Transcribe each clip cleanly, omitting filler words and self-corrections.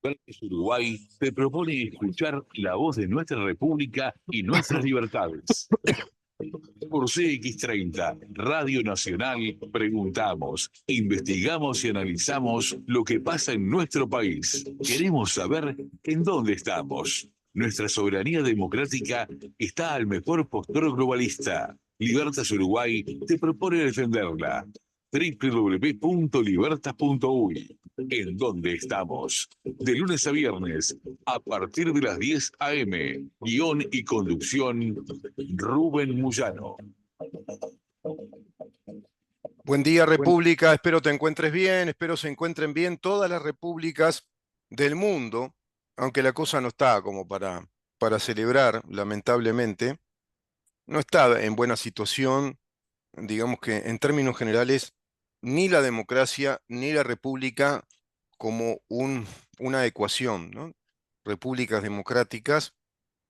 Verdes Uruguay te propone escuchar la voz de nuestra República y nuestras libertades. Por CX30, Radio Nacional, preguntamos, investigamos y analizamos lo que pasa en nuestro país. Queremos saber en dónde estamos. Nuestra soberanía democrática está al mejor postor globalista. Libertas Uruguay te propone defenderla. www.libertas.uy. ¿En dónde estamos? De lunes a viernes, a partir de las 10 a.m. Guión y conducción, Rubén Muyano. Buen día, República. Espero te encuentres bien, espero se encuentren bien todas las repúblicas del mundo, aunque la cosa no está como para celebrar, lamentablemente. No está en buena situación, digamos que en términos generales, ni la democracia ni la república como una ecuación, ¿no? Repúblicas democráticas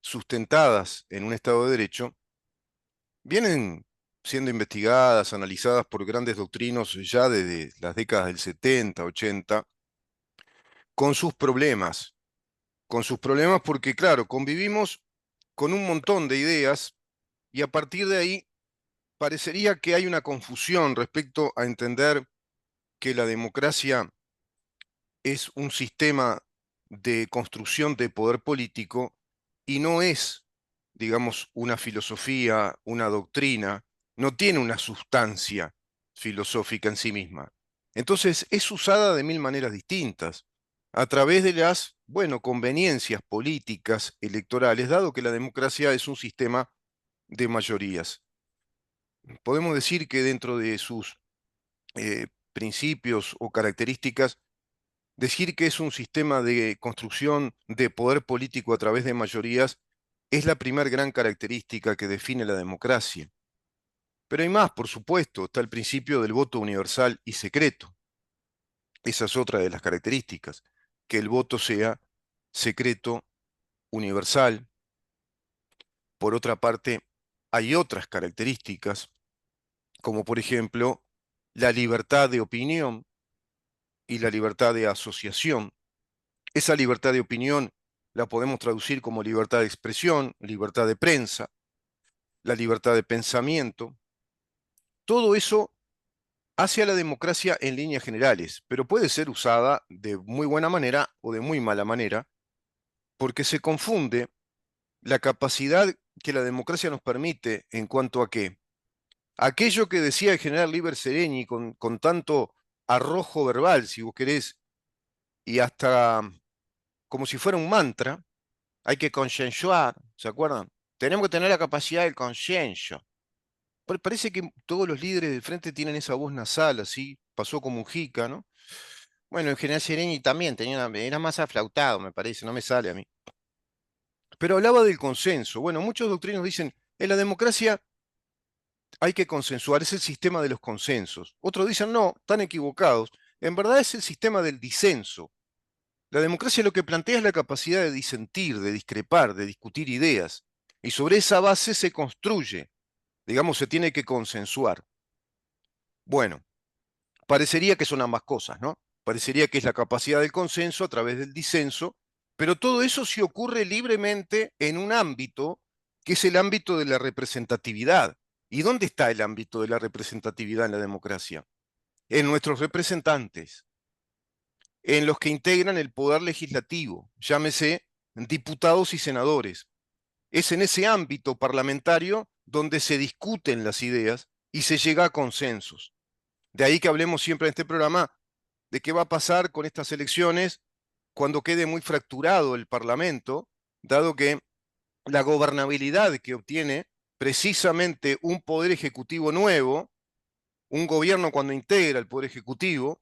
sustentadas en un Estado de Derecho vienen siendo investigadas, analizadas por grandes doctrinos ya desde las décadas del 70, 80, con sus problemas porque, claro, convivimos con un montón de ideas y a partir de ahí parecería que hay una confusión respecto a entender que la democracia es un sistema de construcción de poder político y no es, digamos, una filosofía, una doctrina, no tiene una sustancia filosófica en sí misma. Entonces es usada de mil maneras distintas, a través de las, bueno, conveniencias políticas, electorales, dado que la democracia es un sistema de mayorías. Podemos decir que dentro de sus principios o características, decir que es un sistema de construcción de poder político a través de mayorías es la primer gran característica que define la democracia. Pero hay más, por supuesto, está el principio del voto universal y secreto. Esa es otra de las características, que el voto sea secreto, universal. Por otra parte, hay otras características, como por ejemplo la libertad de opinión y la libertad de asociación. Esa libertad de opinión la podemos traducir como libertad de expresión, libertad de prensa, la libertad de pensamiento. Todo eso hace a la democracia en líneas generales, pero puede ser usada de muy buena manera o de muy mala manera, porque se confunde la capacidad que la democracia nos permite en cuanto a que aquello que decía el general Liber Sereni con tanto arrojo verbal, si vos querés, y hasta como si fuera un mantra, hay que consensuar, ¿se acuerdan? Tenemos que tener la capacidad del consenso. Parece que todos los líderes del frente tienen esa voz nasal, así, pasó como Mujica, ¿no? Bueno, el general Sereni también era más aflautado, me parece, no me sale a mí. Pero hablaba del consenso. Bueno, muchos doctrinos dicen, en la democracia hay que consensuar, es el sistema de los consensos. Otros dicen, no, están equivocados. En verdad es el sistema del disenso. La democracia lo que plantea es la capacidad de disentir, de discrepar, de discutir ideas. Y sobre esa base se construye, digamos, se tiene que consensuar. Bueno, parecería que son ambas cosas, ¿no? Parecería que es la capacidad del consenso a través del disenso, pero todo eso sí ocurre libremente en un ámbito que es el ámbito de la representatividad. ¿Y dónde está el ámbito de la representatividad en la democracia? En nuestros representantes, en los que integran el poder legislativo, llámese diputados y senadores. Es en ese ámbito parlamentario donde se discuten las ideas y se llega a consensos. De ahí que hablemos siempre en este programa de qué va a pasar con estas elecciones cuando quede muy fracturado el Parlamento, dado que la gobernabilidad que obtiene precisamente un poder ejecutivo nuevo, un gobierno cuando integra el poder ejecutivo,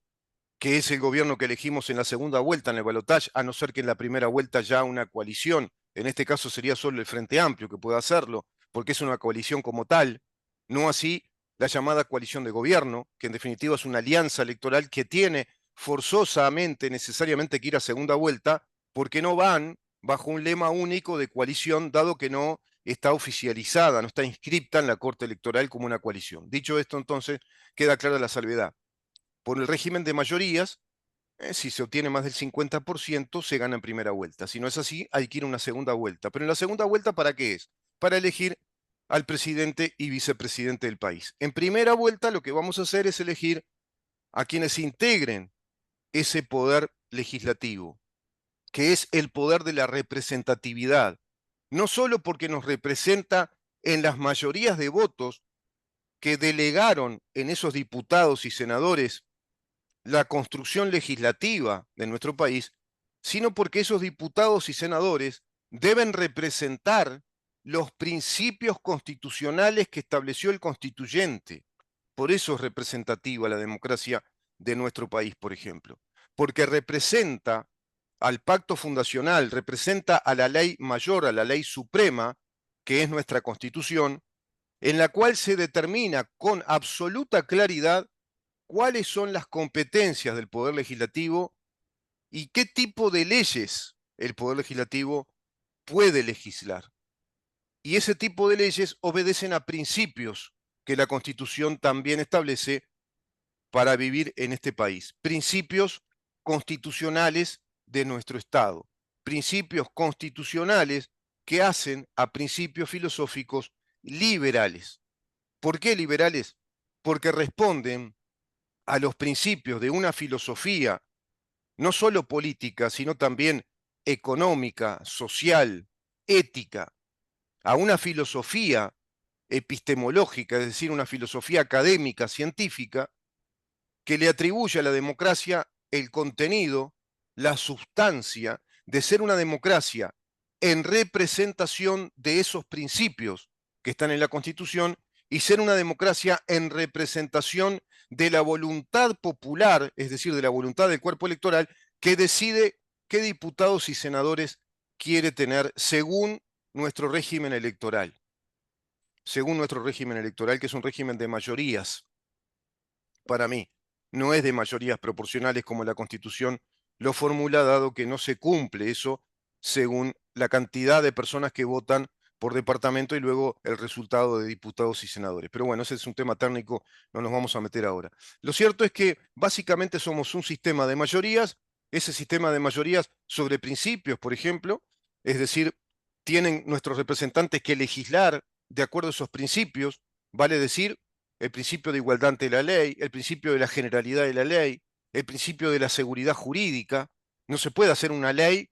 que es el gobierno que elegimos en la segunda vuelta en el balotaje, a no ser que en la primera vuelta ya una coalición, en este caso sería solo el Frente Amplio que pueda hacerlo, porque es una coalición como tal, no así la llamada coalición de gobierno, que en definitiva es una alianza electoral que tiene forzosamente, necesariamente que ir a segunda vuelta, porque no van bajo un lema único de coalición, dado que no está oficializada, no está inscripta en la Corte Electoral como una coalición. Dicho esto, entonces, queda clara la salvedad. Por el régimen de mayorías, Si se obtiene más del 50%, se gana en primera vuelta. Si no es así, hay que ir a una segunda vuelta. Pero en la segunda vuelta, ¿para qué es? Para elegir al presidente y vicepresidente del país. En primera vuelta, lo que vamos a hacer es elegir a quienes integren ese poder legislativo, que es el poder de la representatividad. No solo porque nos representa en las mayorías de votos que delegaron en esos diputados y senadores la construcción legislativa de nuestro país, sino porque esos diputados y senadores deben representar los principios constitucionales que estableció el constituyente. Por eso es representativa la democracia de nuestro país, por ejemplo, porque representa al pacto fundacional, representa a la ley mayor, a la ley suprema, que es nuestra Constitución, en la cual se determina con absoluta claridad cuáles son las competencias del Poder Legislativo y qué tipo de leyes el Poder Legislativo puede legislar. Y ese tipo de leyes obedecen a principios que la Constitución también establece para vivir en este país. Principios constitucionales de nuestro Estado. Principios constitucionales que hacen a principios filosóficos liberales. ¿Por qué liberales? Porque responden a los principios de una filosofía, no solo política, sino también económica, social, ética, a una filosofía epistemológica, es decir, una filosofía académica, científica, que le atribuye a la democracia el contenido, la sustancia de ser una democracia en representación de esos principios que están en la Constitución y ser una democracia en representación de la voluntad popular, es decir, de la voluntad del cuerpo electoral, que decide qué diputados y senadores quiere tener según nuestro régimen electoral. Según nuestro régimen electoral, que es un régimen de mayorías, para mí. No es de mayorías proporcionales como la Constitución lo formula, dado que no se cumple eso según la cantidad de personas que votan por departamento y luego el resultado de diputados y senadores. Pero bueno, ese es un tema técnico, no nos vamos a meter ahora. Lo cierto es que básicamente somos un sistema de mayorías, ese sistema de mayorías sobre principios, por ejemplo, es decir, tienen nuestros representantes que legislar de acuerdo a esos principios, vale decir, el principio de igualdad ante la ley, el principio de la generalidad de la ley, el principio de la seguridad jurídica. No se puede hacer una ley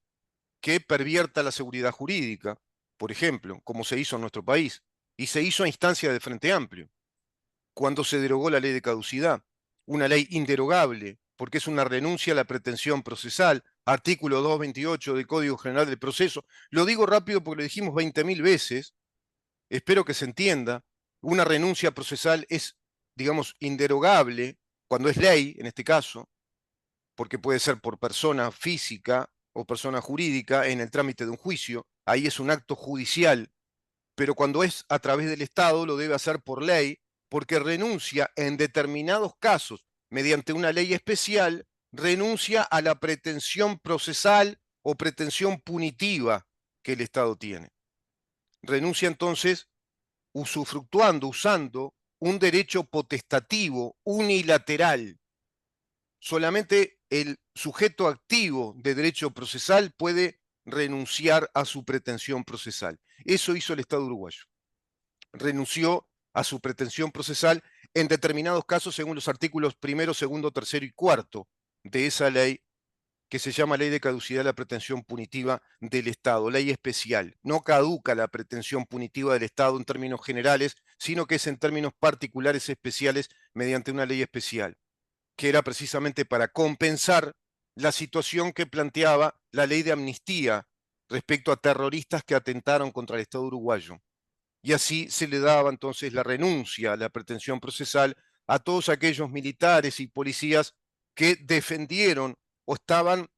que pervierta la seguridad jurídica, por ejemplo, como se hizo en nuestro país, y se hizo a instancia del Frente Amplio, cuando se derogó la ley de caducidad, una ley inderogable, porque es una renuncia a la pretensión procesal, artículo 228 del Código General del Proceso. Lo digo rápido porque lo dijimos 20.000 veces, espero que se entienda. Una renuncia procesal es, digamos, inderogable cuando es ley, en este caso, porque puede ser por persona física o persona jurídica en el trámite de un juicio, ahí es un acto judicial, pero cuando es a través del Estado lo debe hacer por ley, porque renuncia en determinados casos, mediante una ley especial, renuncia a la pretensión procesal o pretensión punitiva que el Estado tiene. Renuncia entonces usufructuando, usando un derecho potestativo, unilateral. Solamente el sujeto activo de derecho procesal puede renunciar a su pretensión procesal. Eso hizo el Estado uruguayo. Renunció a su pretensión procesal en determinados casos según los artículos primero, segundo, tercero y cuarto de esa ley que se llama Ley de Caducidad de la Pretensión Punitiva del Estado, ley especial. No caduca la pretensión punitiva del Estado en términos generales, sino que es en términos particulares especiales mediante una ley especial, que era precisamente para compensar la situación que planteaba la ley de amnistía respecto a terroristas que atentaron contra el Estado uruguayo. Y así se le daba entonces la renuncia a la pretensión procesal a todos aquellos militares y policías que defendieron o estaban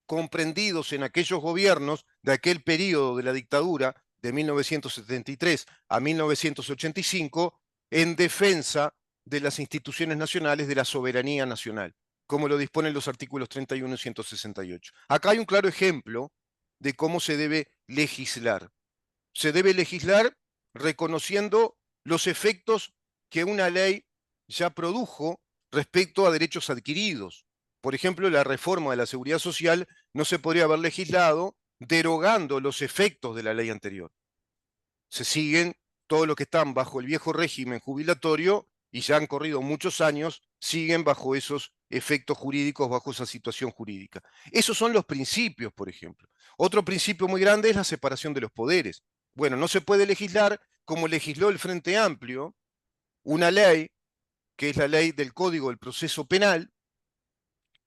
comprendidos en aquellos gobiernos de aquel periodo de la dictadura de 1973 a 1985 en defensa de las instituciones nacionales, de la soberanía nacional, como lo disponen los artículos 31 y 168. Acá hay un claro ejemplo de cómo se debe legislar. Se debe legislar reconociendo los efectos que una ley ya produjo respecto a derechos adquiridos. Por ejemplo, la reforma de la seguridad social no se podría haber legislado derogando los efectos de la ley anterior. Se siguen todos los que están bajo el viejo régimen jubilatorio y ya han corrido muchos años, siguen bajo esos efectos jurídicos, bajo esa situación jurídica. Esos son los principios, por ejemplo. Otro principio muy grande es la separación de los poderes. Bueno, no se puede legislar como legisló el Frente Amplio, una ley, que es la ley del Código del Proceso Penal,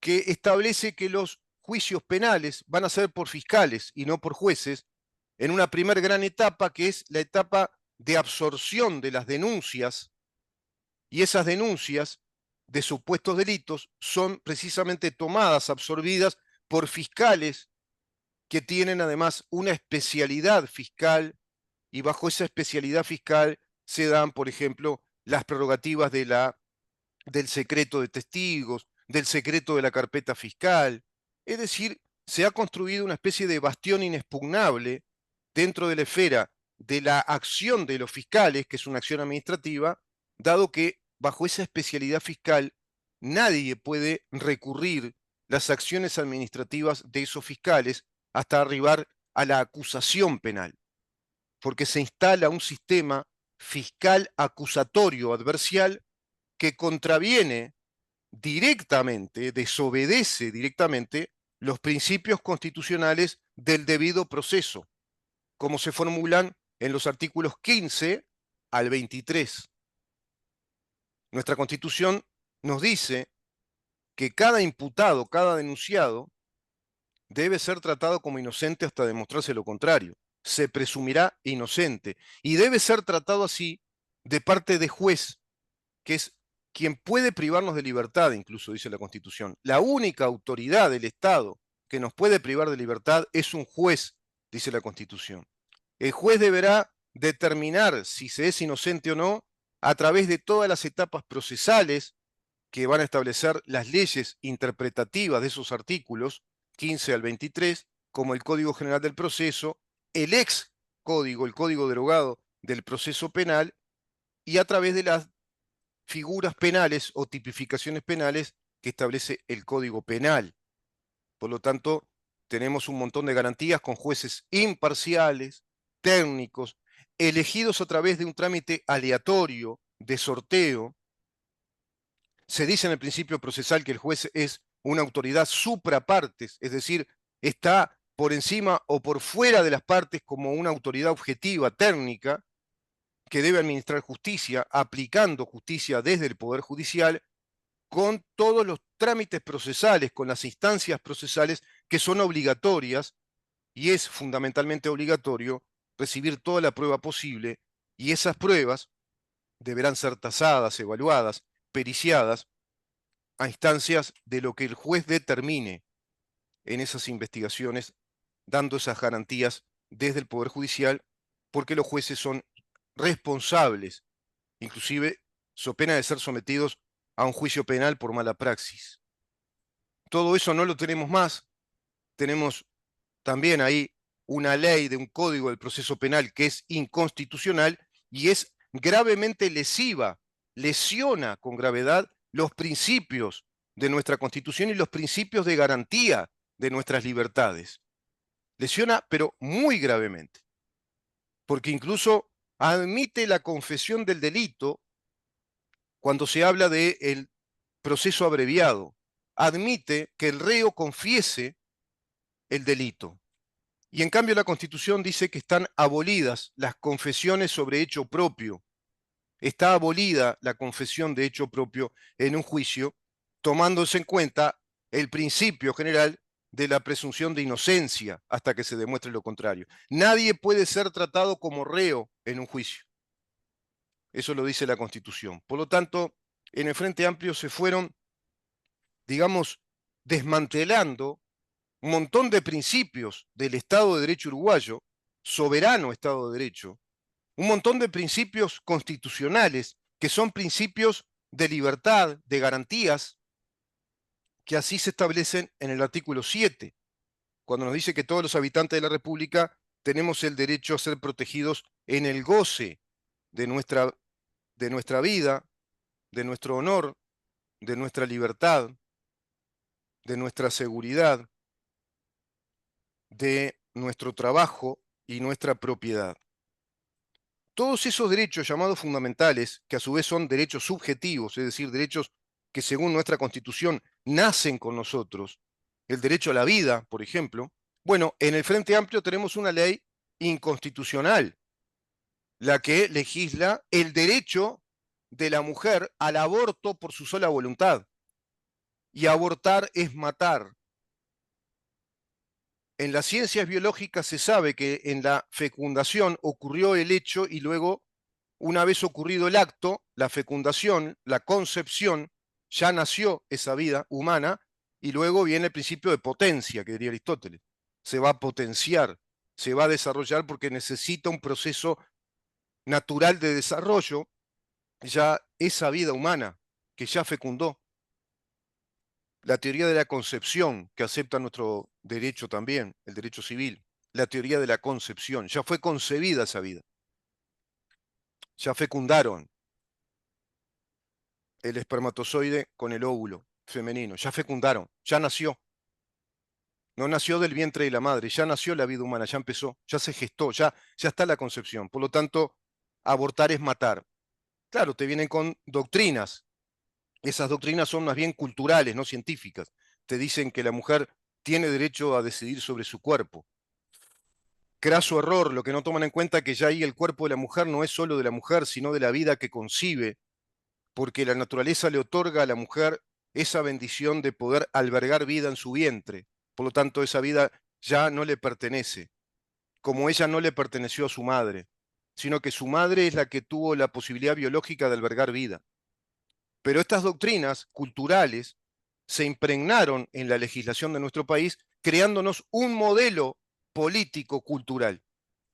que establece que los juicios penales van a ser por fiscales y no por jueces, en una primer gran etapa, que es la etapa de absorción de las denuncias, y esas denuncias de supuestos delitos son precisamente tomadas, absorbidas por fiscales que tienen además una especialidad fiscal, y bajo esa especialidad fiscal se dan, por ejemplo, las prerrogativas del secreto de testigos, del secreto de la carpeta fiscal. Es decir, se ha construido una especie de bastión inexpugnable dentro de la esfera de la acción de los fiscales, que es una acción administrativa, dado que bajo esa especialidad fiscal nadie puede recurrir las acciones administrativas de esos fiscales hasta arribar a la acusación penal, porque se instala un sistema fiscal acusatorio adversarial que contraviene directamente, desobedece directamente los principios constitucionales del debido proceso, como se formulan en los artículos 15 al 23. Nuestra Constitución nos dice que cada imputado, cada denunciado, debe ser tratado como inocente hasta demostrarse lo contrario. Se presumirá inocente y debe ser tratado así de parte de juez, que es quien puede privarnos de libertad, incluso dice la Constitución. La única autoridad del Estado que nos puede privar de libertad es un juez, dice la Constitución. El juez deberá determinar si se es inocente o no a través de todas las etapas procesales que van a establecer las leyes interpretativas de esos artículos 15 al 23, como el Código General del Proceso, el ex código, el código derogado del proceso penal, y a través de las figuras penales o tipificaciones penales que establece el Código Penal. Por lo tanto, tenemos un montón de garantías con jueces imparciales, técnicos, elegidos a través de un trámite aleatorio de sorteo. Se dice en el principio procesal que el juez es una autoridad supra partes, es decir, está por encima o por fuera de las partes como una autoridad objetiva, técnica, que debe administrar justicia, aplicando justicia desde el Poder Judicial, con todos los trámites procesales, con las instancias procesales que son obligatorias, y es fundamentalmente obligatorio recibir toda la prueba posible, y esas pruebas deberán ser tasadas, evaluadas, periciadas, a instancias de lo que el juez determine en esas investigaciones, dando esas garantías desde el Poder Judicial, porque los jueces son responsables, inclusive so pena de ser sometidos a un juicio penal por mala praxis. Todo eso no lo tenemos más. Tenemos también ahí una ley de un código del proceso penal que es inconstitucional y es gravemente lesiva, lesiona con gravedad los principios de nuestra Constitución y los principios de garantía de nuestras libertades. Lesiona, pero muy gravemente, porque incluso admite la confesión del delito cuando se habla del proceso abreviado. Admite que el reo confiese el delito. Y en cambio la Constitución dice que están abolidas las confesiones sobre hecho propio. Está abolida la confesión de hecho propio en un juicio, tomándose en cuenta el principio general de la presunción de inocencia hasta que se demuestre lo contrario. Nadie puede ser tratado como reo en un juicio. Eso lo dice la Constitución. Por lo tanto, en el Frente Amplio se fueron, digamos, desmantelando un montón de principios del Estado de Derecho uruguayo, soberano Estado de Derecho, un montón de principios constitucionales que son principios de libertad, de garantías, que así se establecen en el artículo 7, cuando nos dice que todos los habitantes de la República tenemos el derecho a ser protegidos en el goce de nuestra vida, de nuestro honor, de nuestra libertad. de nuestra seguridad, de nuestro trabajo y nuestra propiedad. Todos esos derechos llamados fundamentales, que a su vez son derechos subjetivos, es decir, derechos que según nuestra Constitución nacen con nosotros, el derecho a la vida, por ejemplo, bueno, en el Frente Amplio tenemos una ley inconstitucional, la que legisla el derecho de la mujer al aborto por su sola voluntad. Y abortar es matar. En las ciencias biológicas se sabe que en la fecundación ocurrió el hecho y luego, una vez ocurrido el acto, la fecundación, la concepción, ya nació esa vida humana y luego viene el principio de potencia, que diría Aristóteles. Se va a potenciar, se va a desarrollar porque necesita un proceso natural de desarrollo, ya esa vida humana que ya fecundó. La teoría de la concepción, que acepta nuestro derecho también, el derecho civil. La teoría de la concepción, ya fue concebida esa vida. Ya fecundaron el espermatozoide con el óvulo femenino, ya fecundaron, ya nació. No nació del vientre de la madre, ya nació la vida humana, ya empezó, ya se gestó, ya está la concepción. Por lo tanto, abortar es matar. Claro, te vienen con doctrinas. Esas doctrinas son más bien culturales, no científicas. Te dicen que la mujer tiene derecho a decidir sobre su cuerpo. Craso error, lo que no toman en cuenta que ya ahí el cuerpo de la mujer no es solo de la mujer, sino de la vida que concibe, porque la naturaleza le otorga a la mujer esa bendición de poder albergar vida en su vientre. Por lo tanto, esa vida ya no le pertenece, como ella no le perteneció a su madre, sino que su madre es la que tuvo la posibilidad biológica de albergar vida. Pero estas doctrinas culturales se impregnaron en la legislación de nuestro país, creándonos un modelo político-cultural.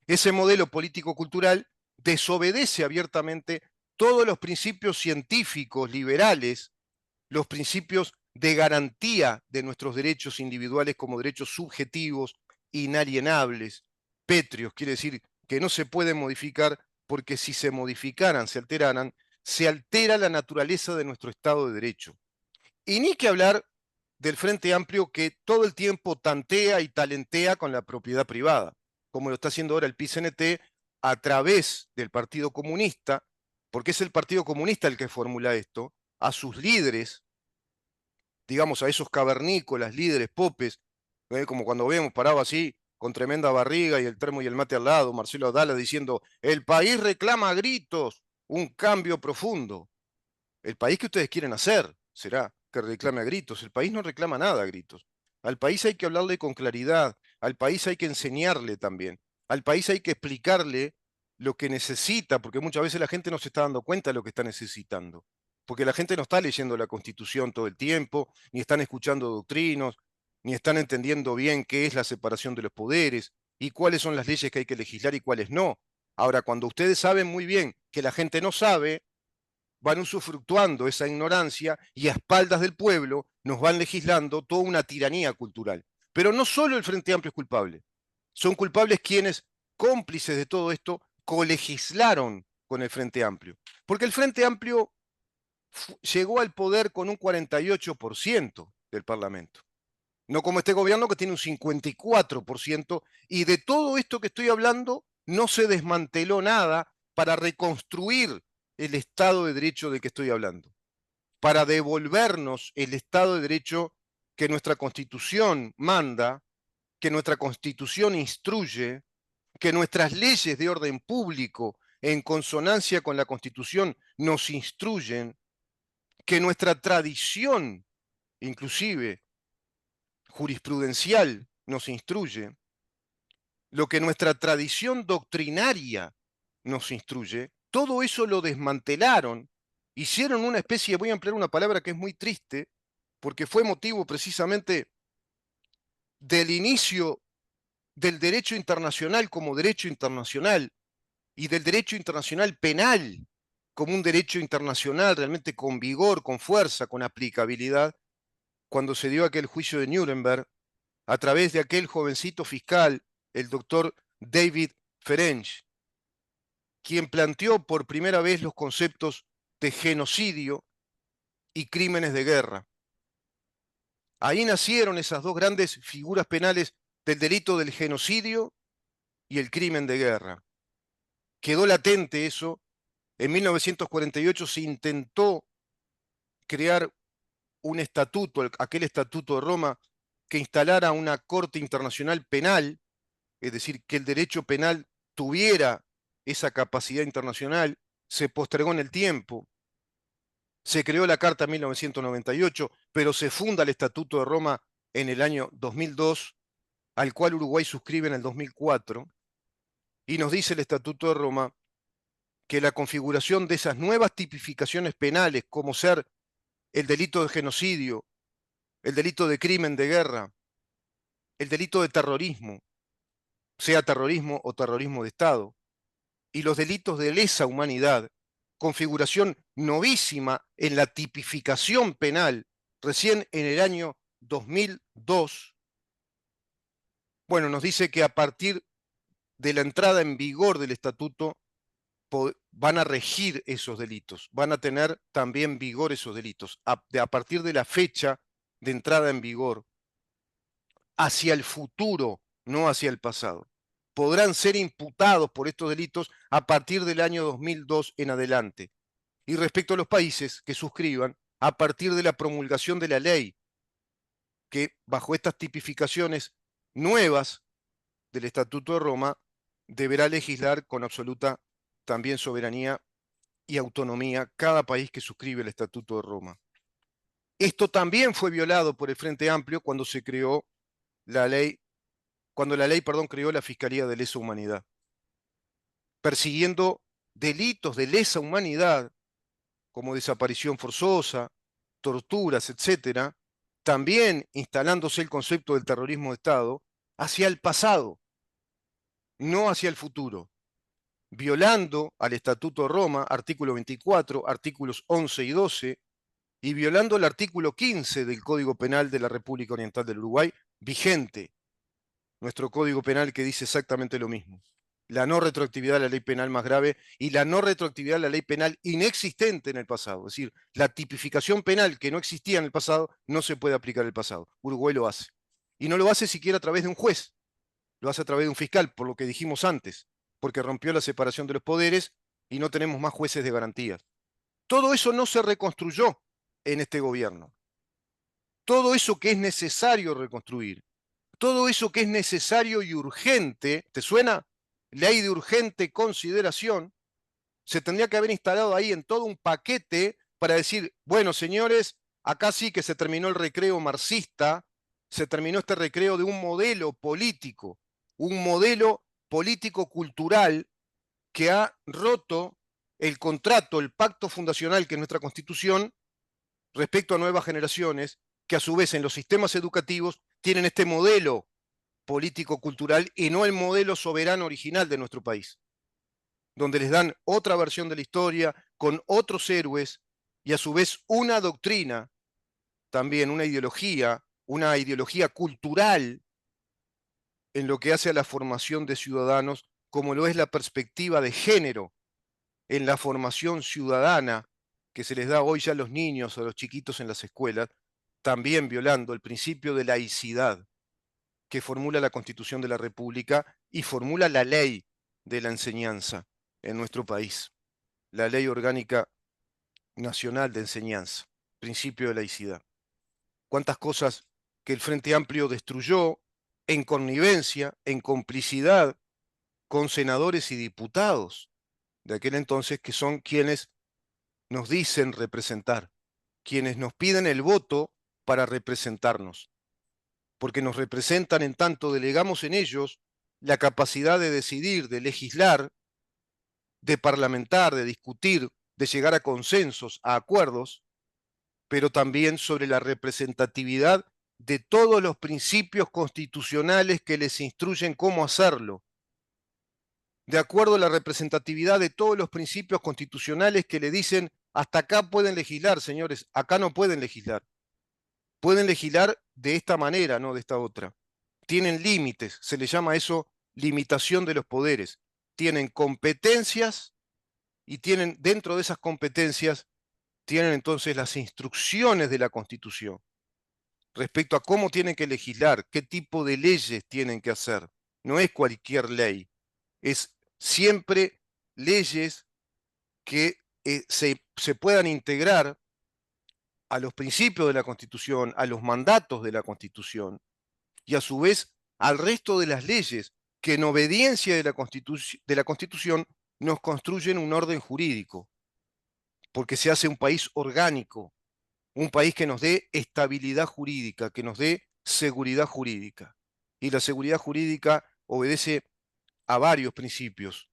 Ese modelo político-cultural desobedece abiertamente todos los principios científicos liberales, los principios de garantía de nuestros derechos individuales como derechos subjetivos, inalienables, pétreos, quiere decir que no se pueden modificar porque si se modificaran, se alteraran, se altera la naturaleza de nuestro Estado de Derecho. Y ni que hablar del Frente Amplio que todo el tiempo tantea y talentea con la propiedad privada, como lo está haciendo ahora el PICNT a través del Partido Comunista, porque es el Partido Comunista el que formula esto, a sus líderes, digamos, a esos cavernícolas, líderes, popes, como cuando vemos parado así, con tremenda barriga y el termo y el mate al lado, Marcelo Adala diciendo, el país reclama a gritos un cambio profundo. El país que ustedes quieren hacer será que reclame a gritos. El país no reclama nada a gritos. Al país hay que hablarle con claridad, al país hay que enseñarle también, al país hay que explicarle lo que necesita, porque muchas veces la gente no se está dando cuenta de lo que está necesitando, porque la gente no está leyendo la Constitución todo el tiempo, ni están escuchando doctrinos, ni están entendiendo bien qué es la separación de los poderes y cuáles son las leyes que hay que legislar y cuáles no. Ahora, cuando ustedes saben muy bien que la gente no sabe, van usufructuando esa ignorancia y a espaldas del pueblo nos van legislando toda una tiranía cultural. Pero no solo el Frente Amplio es culpable, son culpables quienes, cómplices de todo esto, colegislaron con el Frente Amplio. Porque el Frente Amplio llegó al poder con un 48% del Parlamento. No como este gobierno que tiene un 54%, y de todo esto que estoy hablando no se desmanteló nada para reconstruir el Estado de Derecho del que estoy hablando, para devolvernos el Estado de Derecho que nuestra Constitución manda, que nuestra Constitución instruye, que nuestras leyes de orden público en consonancia con la Constitución nos instruyen, que nuestra tradición, inclusive jurisprudencial, nos instruye, lo que nuestra tradición doctrinaria nos instruye, todo eso lo desmantelaron, hicieron una especie, voy a emplear una palabra que es muy triste, porque fue motivo precisamente del inicio del derecho internacional como derecho internacional y del derecho internacional penal como un derecho internacional realmente con vigor, con fuerza, con aplicabilidad, cuando se dio aquel juicio de Nuremberg a través de aquel jovencito fiscal, el doctor David Ferencz, quien planteó por primera vez los conceptos de genocidio y crímenes de guerra. Ahí nacieron esas dos grandes figuras penales del delito del genocidio y el crimen de guerra. Quedó latente eso. En 1948 se intentó crear un estatuto, aquel estatuto de Roma, que instalara una Corte Internacional Penal, es decir, que el derecho penal tuviera esa capacidad internacional, se postergó en el tiempo. Se creó la Carta en 1998, pero se funda el Estatuto de Roma en el año 2002, al cual Uruguay suscribe en el 2004, y nos dice el Estatuto de Roma que la configuración de esas nuevas tipificaciones penales, como ser el delito de genocidio, el delito de crimen de guerra, el delito de terrorismo, sea terrorismo o terrorismo de Estado, y los delitos de lesa humanidad, configuración novísima en la tipificación penal, recién en el año 2002, bueno, nos dice que a partir de la entrada en vigor del estatuto van a regir esos delitos, van a tener también vigor esos delitos, a partir de la fecha de entrada en vigor, hacia el futuro, no hacia el pasado. Podrán ser imputados por estos delitos a partir del año 2002 en adelante. Y respecto a los países que suscriban, a partir de la promulgación de la ley, que bajo estas tipificaciones nuevas del Estatuto de Roma, deberá legislar con absoluta también soberanía y autonomía cada país que suscribe el Estatuto de Roma. Esto también fue violado por el Frente Amplio cuando se creó la ley, creó la Fiscalía de Lesa Humanidad, persiguiendo delitos de lesa humanidad como desaparición forzosa, torturas, etcétera, también instalándose el concepto del terrorismo de Estado hacia el pasado, no hacia el futuro, violando al Estatuto de Roma, artículo 24, artículos 11 y 12, y violando el artículo 15 del Código Penal de la República Oriental del Uruguay, vigente, nuestro Código Penal que dice exactamente lo mismo. La no retroactividad de la ley penal más grave y la no retroactividad de la ley penal inexistente en el pasado. Es decir, la tipificación penal que no existía en el pasado no se puede aplicar en el pasado. Uruguay lo hace. Y no lo hace siquiera a través de un juez, lo hace a través de un fiscal, por lo que dijimos antes, porque rompió la separación de los poderes y no tenemos más jueces de garantías. Todo eso no se reconstruyó en este gobierno. Todo eso que es necesario reconstruir, todo eso que es necesario y urgente, ¿te suena? Ley de urgente consideración, se tendría que haber instalado ahí en todo un paquete para decir, bueno, señores, acá sí que se terminó el recreo marxista, se terminó este recreo de un modelo político cultural que ha roto el contrato, el pacto fundacional que es nuestra Constitución respecto a nuevas generaciones, que a su vez en los sistemas educativos tienen este modelo político-cultural y no el modelo soberano original de nuestro país, donde les dan otra versión de la historia, con otros héroes y a su vez una doctrina, también una ideología cultural en lo que hace a la formación de ciudadanos, como lo es la perspectiva de género en la formación ciudadana que se les da hoy ya a los niños, a los chiquitos en las escuelas, también violando el principio de laicidad que formula la Constitución de la República y formula la ley de la enseñanza en nuestro país, la Ley Orgánica Nacional de Enseñanza, principio de laicidad. Cuántas cosas que el Frente Amplio destruyó en connivencia, en complicidad con senadores y diputados de aquel entonces, que son quienes nos dicen representar, quienes nos piden el voto para representarnos, porque nos representan en tanto delegamos en ellos la capacidad de decidir, de legislar, de parlamentar, de discutir, de llegar a consensos, a acuerdos, pero también sobre la representatividad de todos los principios constitucionales que les instruyen cómo hacerlo, de acuerdo a la representatividad de todos los principios constitucionales que le dicen, hasta acá pueden legislar, señores, acá no pueden legislar. Pueden legislar de esta manera, no de esta otra. Tienen límites, se le llama eso limitación de los poderes. Tienen competencias y tienen, dentro de esas competencias, tienen entonces las instrucciones de la Constitución. respecto a cómo tienen que legislar, qué tipo de leyes tienen que hacer. No es cualquier ley, es siempre leyes que se puedan integrar a los principios de la Constitución, a los mandatos de la Constitución y a su vez al resto de las leyes que en obediencia de la Constitución nos construyen un orden jurídico, porque se hace un país orgánico, un país que nos dé estabilidad jurídica, que nos dé seguridad jurídica. Y la seguridad jurídica obedece a varios principios.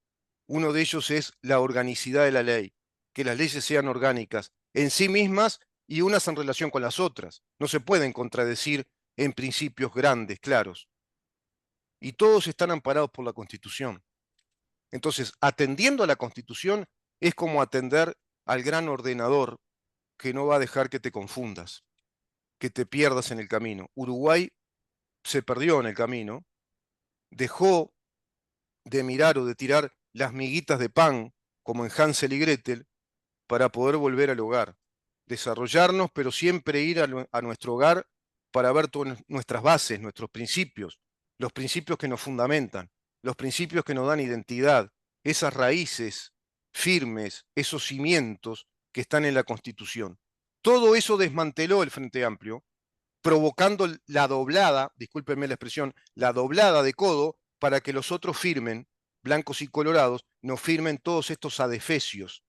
Uno de ellos es la organicidad de la ley, que las leyes sean orgánicas en sí mismas y unas en relación con las otras. No se pueden contradecir en principios grandes, claros. Y todos están amparados por la Constitución. Entonces, atendiendo a la Constitución es como atender al gran ordenador que no va a dejar que te confundas, que te pierdas en el camino. Uruguay se perdió en el camino, dejó de mirar o de tirar las miguitas de pan, como en Hansel y Gretel, para poder volver al hogar, desarrollarnos, pero siempre ir a nuestro hogar para ver todas nuestras bases, nuestros principios, los principios que nos fundamentan, los principios que nos dan identidad, esas raíces firmes, esos cimientos que están en la Constitución. Todo eso desmanteló el Frente Amplio, provocando la doblada, discúlpenme la expresión, la doblada de codo para que los otros firmen, blancos y colorados, no firmen todos estos adefesios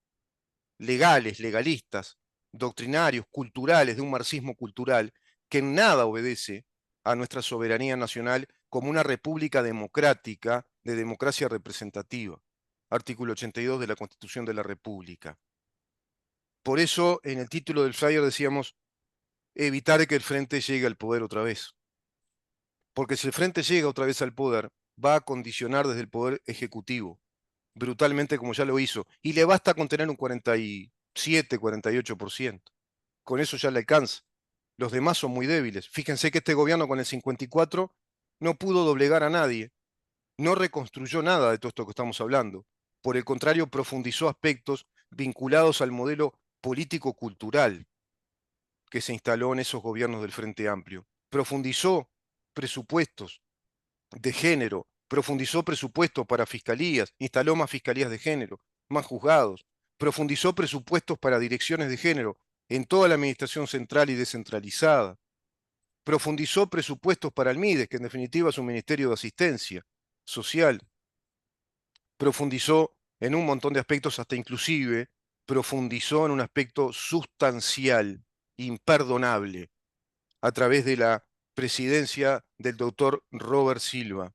legales, legalistas, doctrinarios, culturales, de un marxismo cultural, que en nada obedece a nuestra soberanía nacional como una república democrática de democracia representativa. Artículo 82 de la Constitución de la República. Por eso, en el título del flyer decíamos, evitar que el Frente llegue al poder otra vez. Porque si el Frente llega otra vez al poder, va a condicionar desde el poder ejecutivo, brutalmente como ya lo hizo, y le basta con tener un 47, 48%. Con eso ya le alcanza. Los demás son muy débiles. Fíjense que este gobierno con el 54 no pudo doblegar a nadie, no reconstruyó nada de todo esto que estamos hablando. Por el contrario, profundizó aspectos vinculados al modelo político-cultural que se instaló en esos gobiernos del Frente Amplio. Profundizó presupuestos de género, profundizó presupuestos para fiscalías, instaló más fiscalías de género, más juzgados, profundizó presupuestos para direcciones de género en toda la administración central y descentralizada, profundizó presupuestos para el MIDES, que en definitiva es un ministerio de asistencia social, profundizó en un montón de aspectos, hasta inclusive profundizó en un aspecto sustancial, imperdonable, a través de la presidencia del doctor Robert Silva.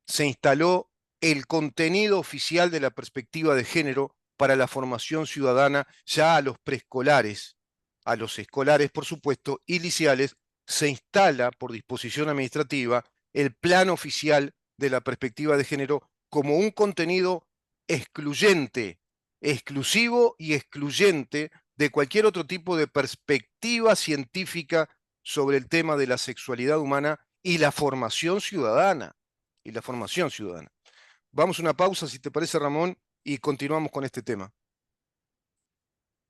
Se instaló el contenido oficial de la perspectiva de género para la formación ciudadana ya a los preescolares, a los escolares, por supuesto, y liceales, se instala por disposición administrativa el plan oficial de la perspectiva de género como un contenido excluyente, exclusivo y excluyente de cualquier otro tipo de perspectiva científica sobre el tema de la sexualidad humana y la formación ciudadana. Y la formación ciudadana. Vamos a una pausa, si te parece, Ramón, y continuamos con este tema.